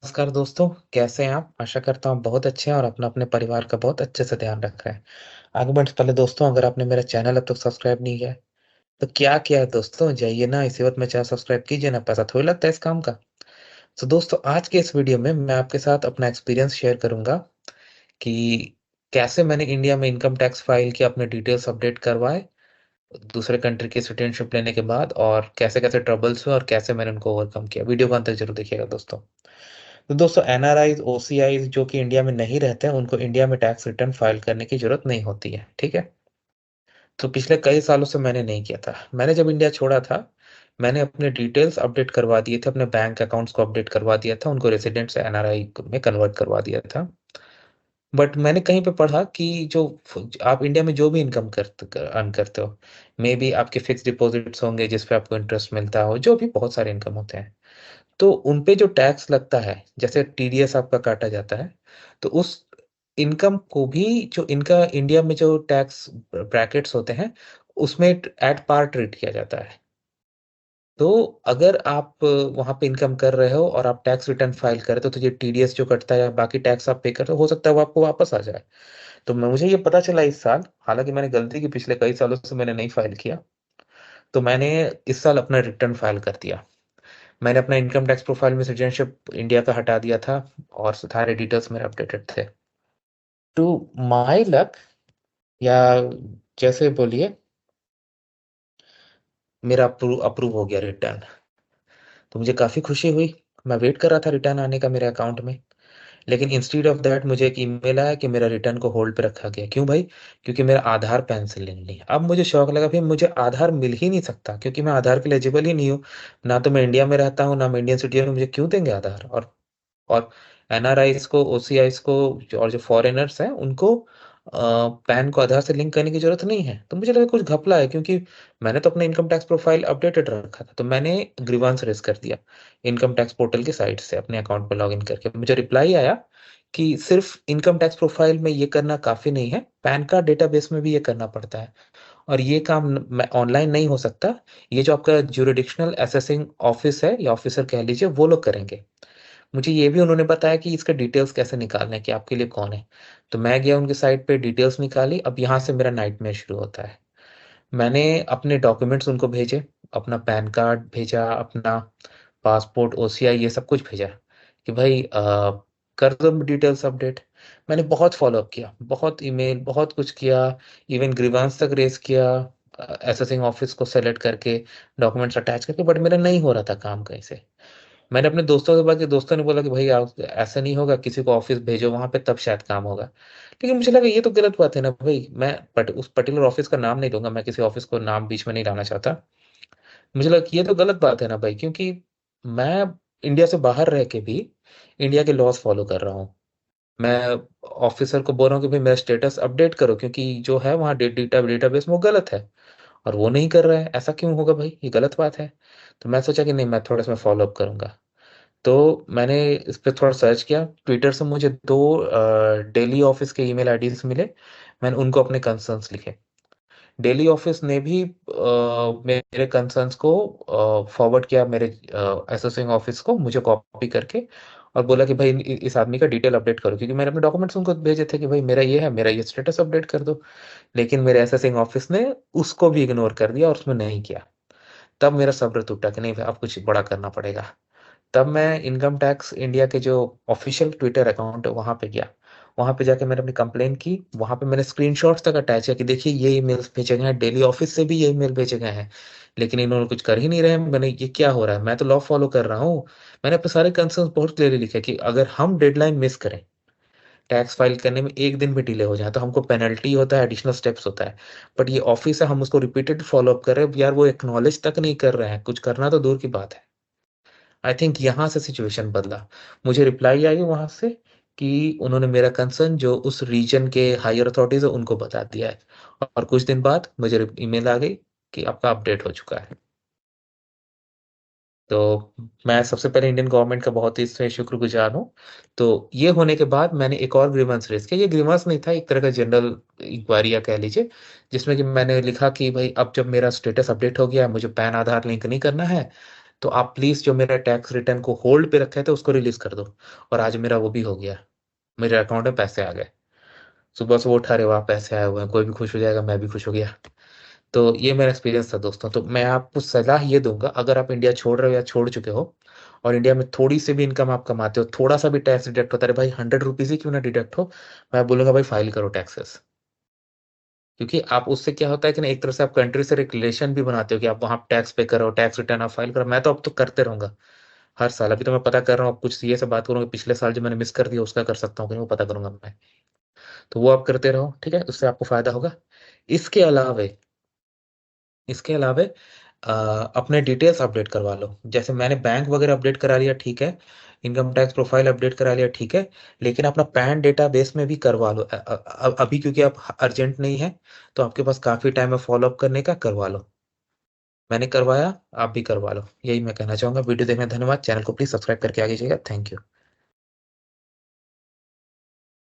नमस्कार दोस्तों, कैसे हैं आप? आशा करता हूँ बहुत अच्छे हैं और अपना अपने परिवार का बहुत अच्छे से ध्यान रख रहे हैं। आगे बढ़ने से पहले दोस्तों, अगर आपने मेरा चैनल अब तक सब्सक्राइब नहीं किया है, तो क्या किया है दोस्तों? जाइए ना, इसी वक्त में चैनल सब्सक्राइब कीजिए ना, पैसा थोड़ी लगता है इस काम का। तो दोस्तों, आज के इस वीडियो में मैं आपके साथ अपना एक्सपीरियंस शेयर करूंगा कि कैसे मैंने इंडिया में इनकम टैक्स फाइल किया, अपने डिटेल्स अपडेट करवाए दूसरे कंट्री की सिटीजनशिप लेने के बाद, और कैसे कैसे ट्रबल्स हुए और कैसे मैंने उनको ओवरकम किया। वीडियो को अंत तक जरूर देखिएगा दोस्तों। तो दोस्तों, एनआरआईज ओसीआईज जो कि इंडिया में नहीं रहते हैं, उनको इंडिया में टैक्स रिटर्न फाइल करने की जरूरत नहीं होती है, ठीक है। तो पिछले कई सालों से मैंने नहीं किया था। मैंने जब इंडिया छोड़ा था, मैंने अपने डिटेल्स अपडेट करवा दिए थे, अपने बैंक अकाउंट्स को अपडेट करवा दिया था, उनको रेसिडेंट से एनआरआई में कन्वर्ट करवा दिया था। बट मैंने कहीं पे पढ़ा कि जो आप इंडिया में जो भी इनकम अर्न करते हो, मे बी आपके फिक्स डिपॉजिट्स होंगे जिस पे आपको इंटरेस्ट मिलता हो, जो भी बहुत सारे इनकम होते हैं, तो उन पे जो टैक्स लगता है, जैसे टीडीएस आपका काटा जाता है, तो उस इनकम को भी, जो इनका इंडिया में जो टैक्स ब्रैकेट्स होते हैं, उसमें एट पार ट्रीट किया जाता है। तो अगर आप वहां पे इनकम कर रहे हो और आप टैक्स रिटर्न फाइल करते हो, तो ये टीडीएस जो कटता है या बाकी टैक्स आप पे करते हो सकता है वो आपको वापस आ जाए। तो मुझे ये पता चला इस साल, हालांकि मैंने गलती की, पिछले कई सालों से मैंने नहीं फाइल किया, तो मैंने इस साल अपना रिटर्न फाइल कर दिया। मैंने अपना इनकम टैक्स प्रोफाइल में सिटीजनशिप इंडिया का हटा दिया था और सारे डिटेल्स मेरे अपडेटेड थे। टू माई लक, या जैसे बोलिए, मेरा अप्रूव हो गया रिटर्न। तो मुझे काफ़ी खुशी हुई। मैं वेट कर रहा था रिटर्न आने का मेरे अकाउंट में, लेकिन इंस्टीड ऑफ दैट मुझे एक ईमेल आया कि मेरा रिटर्न को होल्ड पे रखा गया। क्यों भाई? क्योंकि मेरा आधार पैन से लिंक नहीं है। अब मुझे शौक लगा, भाई मुझे आधार मिल ही नहीं सकता क्योंकि मैं आधार के लिए एलिजिबल ही नहीं हूँ। ना तो मैं इंडिया में रहता हूँ, ना मैं इंडियन सिटीजन हूँ, मुझे क्यों देंगे आधार? और एनआरआईज को, ओसीआईज को, और जो फॉरेनर्स हैं उनको पैन को आधार से लिंक करने की जरूरत नहीं है। तो मुझे लगा कुछ घपला है, क्योंकि मैंने तो अपना इनकम टैक्स प्रोफाइल अपडेटेड रखा था। तो मैंने ग्रीवांस रेज कर दिया इनकम टैक्स पोर्टल की साइट से, अपने अकाउंट पर लॉग इन करके। मुझे रिप्लाई आया कि सिर्फ इनकम टैक्स प्रोफाइल में ये करना काफी नहीं है, पैन कार्ड डेटाबेस में भी ये करना पड़ता है, और ये काम ऑनलाइन नहीं हो सकता। ये जो आपका ज्यूरिडिक्शनल असेसिंग ऑफिस है, या ऑफिसर कह लीजिए, वो लोग करेंगे। मुझे ये भी उन्होंने बताया कि इसका डिटेल्स कैसे निकालना है, कि आपके लिए कौन है। तो मैं गया उनकी साइट पे, डिटेल्स निकाली। अब यहाँ से मेरा नाइटमेयर शुरू होता है। मैंने अपने डॉक्यूमेंट्स उनको भेजे, अपना पैन कार्ड भेजा, अपना पासपोर्ट, ओसीआई, ये सब कुछ भेजा कि भाई कर दो डिटेल्स अपडेट। मैंने बहुत फॉलोअप किया, बहुत ईमेल, बहुत कुछ किया, इवन ग्रीवांस तक रेस किया, एसेसिंग ऑफिस को सेलेक्ट करके, डॉक्यूमेंट्स अटैच करके, बट मेरा नहीं हो रहा था काम कहीं से। मैंने अपने दोस्तों से बात की, दोस्तों ने बोला कि भाई आप ऐसा नहीं होगा, किसी को ऑफिस भेजो वहां पे, तब शायद काम होगा। लेकिन मुझे लगा ये तो गलत बात है ना भाई। मैं उस पर्टिकुलर ऑफिस का नाम नहीं लूंगा, मैं किसी ऑफिस को नाम बीच में नहीं लाना चाहता। मुझे लगा कि ये तो गलत बात है ना भाई, क्योंकि मैं इंडिया से बाहर रह के भी इंडिया के लॉज फॉलो कर रहा हूँ। मैं ऑफिसर को बोल रहा हूँ कि भाई मेरा स्टेटस अपडेट करो, क्योंकि जो है वहाँ डेटाबेस में वो गलत है, और वो नहीं कर रहा है। ऐसा क्यों होगा भाई? ये गलत बात है। तो मैं सोचा कि नहीं, मैं थोड़ा इसमें फॉलो अप करूंगा। तो मैंने इस पे थोड़ा सर्च किया। ट्विटर से मुझे दो डेली ऑफिस के ईमेल आईडीज मिले। मैंने उनको अपने कंसर्न्स लिखे। डेली ऑफिस ने भी मेरे कंसर्न्स को फॉरवर्ड किया मेरे एसोसिएशन ऑफिस को, मुझे कॉपी करके, और बोला कि भाई इस आदमी का डिटेल अपडेट करो, क्योंकि मैंने अपने डॉक्यूमेंट्स उनको भेजे थे कि भाई मेरा ये है, मेरा ये स्टेटस अपडेट कर दो। लेकिन मेरे एसोसिएशन ऑफिस ने उसको भी इग्नोर कर दिया और उसमें नहीं किया। तब मेरा सब्र टूटा कि नहीं भाई, अब कुछ बड़ा करना पड़ेगा। तब मैं इनकम टैक्स इंडिया के जो ऑफिशियल ट्विटर अकाउंट है वहां पे गया। वहां पे जाके मैंने अपनी कंप्लेन की। वहां पे मैंने स्क्रीनशॉट्स तक अटैच किया कि देखिए ये ईमेल्स भेजे गए हैं, डेली ऑफिस से भी ये ईमेल भेजे गए हैं, लेकिन इन्होंने कुछ कर ही नहीं रहे हैं। मैंने, ये क्या हो रहा है? मैं तो लॉ फॉलो कर रहा हूँ। मैंने अपने सारे कंसर्न बहुत क्लियरली लिखे कि अगर हम डेडलाइन मिस करें, टैक्स फाइल करने में एक दिन भी डिले हो जाए, तो हमको पेनल्टी होता है, एडिशनल स्टेप्स होता है। बट ये ऑफिस है, हम उसको रिपीटेड फॉलो अप कर रहे हैं यार, वो एक्नॉलेज तक नहीं कर रहे हैं, कुछ करना तो दूर की बात है। आई थिंक यहाँ से सिचुएशन बदला। मुझे रिप्लाई आई वहां से कि उन्होंने मेरा कंसर्न जो उस रीजन के हायर अथॉरिटीज है उनको बता दिया है, और कुछ दिन बाद मुझे ईमेल आ गई कि आपका अपडेट हो चुका है। तो मैं सबसे पहले इंडियन गवर्नमेंट का बहुत ही इसमें शुक्रगुजार हूँ। तो ये होने के बाद मैंने एक और ग्रीवेंस रेज किया। ये ग्रीवेंस नहीं था, एक तरह का जनरल इंक्वायरी या कह लीजिए, जिसमें कि मैंने लिखा कि भाई अब जब मेरा स्टेटस अपडेट हो गया है, मुझे पैन आधार लिंक नहीं करना है, तो आप प्लीज जो मेरा टैक्स रिटर्न को होल्ड पे रखे थे उसको रिलीज कर दो। और आज मेरा वो भी हो गया, मेरे अकाउंट में पैसे आ गए। सुबह से वो उठा रहे, वाह पैसे आए हुए हैं, कोई भी खुश हो जाएगा, मैं भी खुश हो गया। तो ये मेरा एक्सपीरियंस था दोस्तों। तो मैं आपको सलाह ये दूंगा, अगर आप इंडिया छोड़ रहे हो या छोड़ चुके हो, और इंडिया में थोड़ी सी भी इनकम आप कमाते हो, थोड़ा सा भी टैक्स डिडक्ट होता है भाई, 100 रुपीज ही क्यों ना डिडक्ट हो, मैं बोलूंगा भाई फाइल करो टैक्सेस। क्योंकि आप उससे क्या होता है कि ना, एक तरह से आप कंट्री से एक रिलेशन भी बनाते हो कि आप वहां टैक्स पे करो, टैक्स रिटर्न आप फाइल करो। मैं तो अब तो करते रहूंगा हर साल। अभी तो मैं पता कर रहा हूँ, अब कुछ सीए से बात करूंगा, पिछले साल जो मैंने मिस कर दिया उसका कर सकता हूँ कि नहीं, वो पता करूंगा मैं। तो वो आप करते रहो, ठीक है, उससे आपको फायदा होगा। इसके अलावे इसके अलावे अ, अपने डिटेल्स अपडेट करवा लो। जैसे मैंने बैंक वगैरह अपडेट करा लिया, ठीक है, इनकम टैक्स प्रोफाइल अपडेट करा लिया, ठीक है, लेकिन अपना पैन डेटा बेस में भी करवा लो। अभी क्योंकि आप अर्जेंट नहीं है, तो आपके पास काफी टाइम है फॉलो अप करने का, करवा लो। मैंने करवाया, आप भी करवा लो। यही मैं कहना चाहूंगा। वीडियो देखने धन्यवाद। चैनल को प्लीज सब्सक्राइब करके आगे जाइएगा। Thank you.